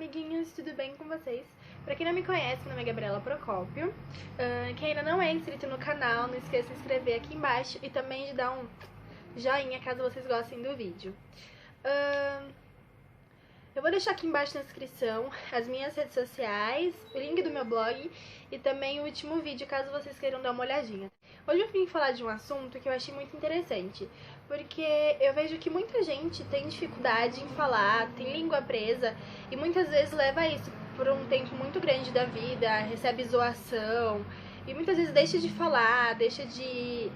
amiguinhos, tudo bem com vocês? Pra quem não me conhece, meu nome é Gabriela Procópio. Quem ainda não é inscrito no canal, não esqueça de se inscrever aqui embaixo e também de dar um joinha caso vocês gostem do vídeo. Eu vou deixar aqui embaixo na descrição as minhas redes sociais, o link do meu blog e também o último vídeo caso vocês queiram dar uma olhadinha. Hoje eu vim falar de um assunto que eu achei muito interessante, porque eu vejo que muita gente tem dificuldade em falar, tem língua presa e muitas vezes leva isso por um tempo muito grande da vida, recebe zoação e muitas vezes deixa de falar, deixa de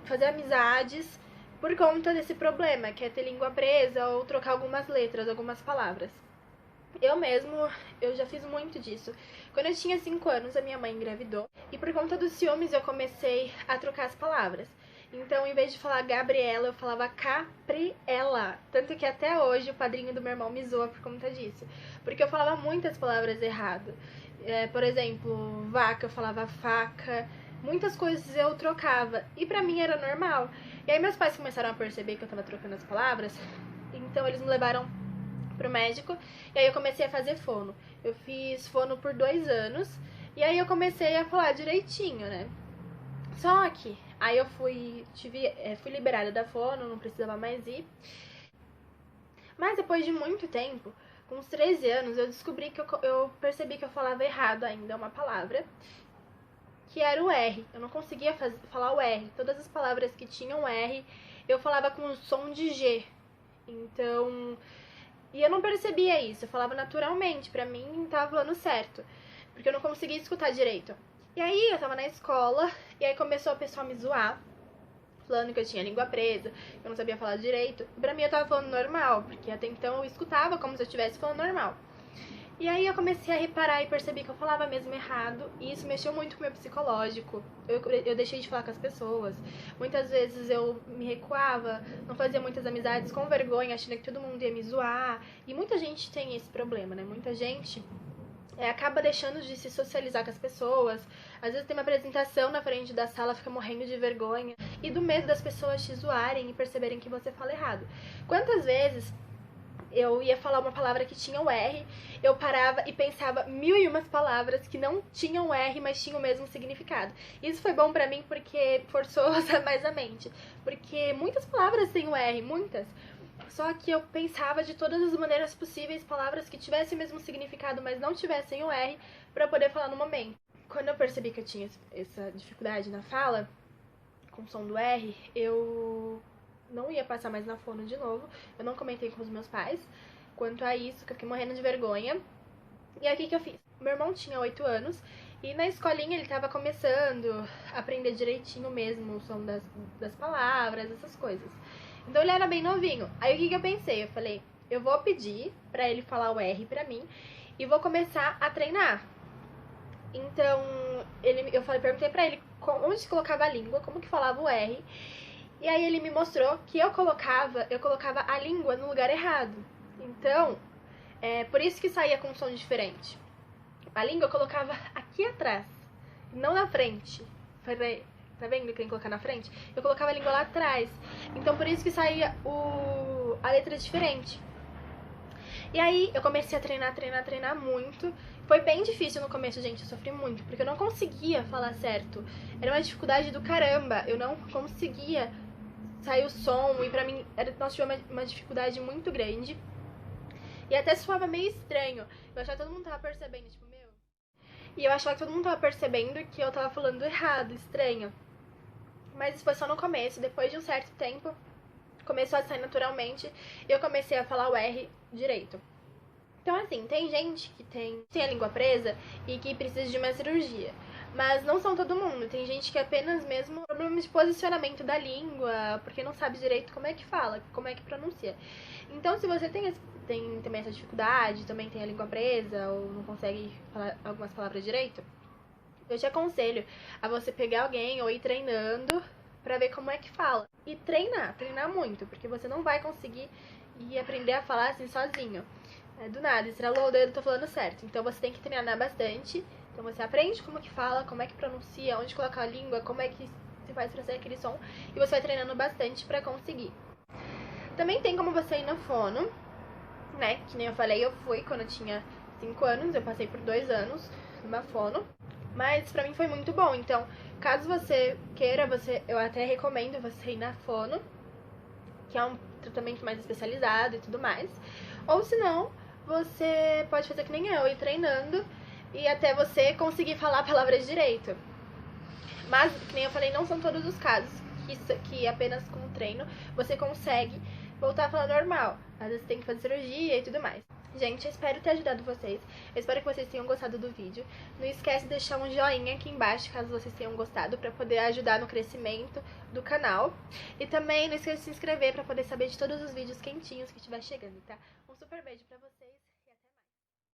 fazer amizades por conta desse problema, que é ter língua presa ou trocar algumas letras, algumas palavras. Eu já fiz muito disso. Quando eu tinha 5 anos, a minha mãe engravidou e por conta dos ciúmes eu comecei a trocar as palavras. Então, em vez de falar Gabriela, eu falava Capriela. Tanto que até hoje o padrinho do meu irmão me zoa por conta disso. Porque eu falava muitas palavras erradas. Por exemplo, vaca, eu falava faca. Muitas coisas eu trocava. E pra mim era normal. E aí meus pais começaram a perceber que eu tava trocando as palavras. Então eles me levaram pro médico. E aí eu comecei a fazer fono. Eu fiz fono por 2 anos. E aí eu comecei a falar direitinho, né? Só que aí eu fui liberada da fono, não precisava mais ir. Mas depois de muito tempo, com uns 13 anos, eu descobri que eu percebi que eu falava errado ainda uma palavra, que era o R. Eu não conseguia falar o R. Todas as palavras que tinham R, eu falava com o som de G. Então, e eu não percebia isso, eu falava naturalmente, pra mim tava falando certo, porque eu não conseguia escutar direito. E aí eu tava na escola, e aí começou o pessoal me zoar, falando que eu tinha língua presa, que eu não sabia falar direito. E pra mim eu tava falando normal, porque até então eu escutava como se eu estivesse falando normal. E aí eu comecei a reparar e percebi que eu falava mesmo errado, e isso mexeu muito com o meu psicológico. Eu deixei de falar com as pessoas. Muitas vezes eu me recuava, não fazia muitas amizades com vergonha, achando que todo mundo ia me zoar. E muita gente tem esse problema, né? Muita gente acaba deixando de se socializar com as pessoas. Às vezes tem uma apresentação na frente da sala, fica morrendo de vergonha. E do medo das pessoas te zoarem e perceberem que você fala errado. Quantas vezes eu ia falar uma palavra que tinha um R, eu parava e pensava 1001 palavras que não tinham R, mas tinham o mesmo significado. Isso foi bom pra mim porque forçou a usar mais a mente. Porque muitas palavras têm o R, muitas. Só que eu pensava de todas as maneiras possíveis palavras que tivessem o mesmo significado, mas não tivessem o R, pra poder falar no momento. Quando eu percebi que eu tinha essa dificuldade na fala, com o som do R, eu não ia passar mais na fono de novo. Eu não comentei com os meus pais quanto a isso, que eu fiquei morrendo de vergonha. E aí o que eu fiz? Meu irmão tinha 8 anos e na escolinha ele tava começando a aprender direitinho mesmo o som das palavras, essas coisas. Então ele era bem novinho. Aí o que eu pensei? Eu falei, eu vou pedir pra ele falar o R pra mim e vou começar a treinar. Então perguntei pra ele onde se colocava a língua, como que falava o R. E aí ele me mostrou que eu colocava a língua no lugar errado. Então, por isso que saía com um som diferente. A língua eu colocava aqui atrás, não na frente. Tá vendo que tem que colocar na frente? Eu colocava a língua lá atrás. Então por isso que saía a letra diferente. E aí eu comecei a treinar muito. Foi bem difícil no começo, gente, eu sofri muito, porque eu não conseguia falar certo. Era uma dificuldade do caramba, eu não conseguia sair o som, e pra mim, nós tivemos uma dificuldade muito grande. E até soava meio estranho. Eu achava que todo mundo tava percebendo, tipo, meu. E eu achava que todo mundo tava percebendo que eu tava falando errado, estranho. Mas isso foi só no começo, depois de um certo tempo, começou a sair naturalmente, e eu comecei a falar o R direito. Então, assim, tem gente que tem a língua presa e que precisa de uma cirurgia. Mas não são todo mundo. Tem gente que é apenas mesmo problema de posicionamento da língua, porque não sabe direito como é que fala, como é que pronuncia. Então, se você tem também essa dificuldade, também tem a língua presa ou não consegue falar algumas palavras direito, eu te aconselho a você pegar alguém ou ir treinando pra ver como é que fala. E treinar muito, porque você não vai conseguir ir aprender a falar assim sozinho. Do nada, estralou o dedo, tô falando certo. Então você tem que treinar bastante. Então você aprende como que fala, como é que pronuncia, onde colocar a língua, como é que se faz pra sair aquele som. E você vai treinando bastante pra conseguir. Também tem como você ir na fono, né? Que nem eu falei, eu fui quando eu tinha 5 anos, eu passei por 2 anos numa fono, mas pra mim foi muito bom. Então, caso você queira, eu até recomendo você ir na fono, que é um tratamento mais especializado e tudo mais. Ou se não, você pode fazer que nem eu, ir treinando e até você conseguir falar palavras direito. Mas, que nem eu falei, não são todos os casos que apenas com o treino você consegue voltar a falar normal. Às vezes tem que fazer cirurgia e tudo mais. Gente, eu espero ter ajudado vocês. Eu espero que vocês tenham gostado do vídeo. Não esquece de deixar um joinha aqui embaixo, caso vocês tenham gostado, para poder ajudar no crescimento do canal. E também não esqueça de se inscrever para poder saber de todos os vídeos quentinhos que estiver chegando, tá? Um super beijo pra vocês.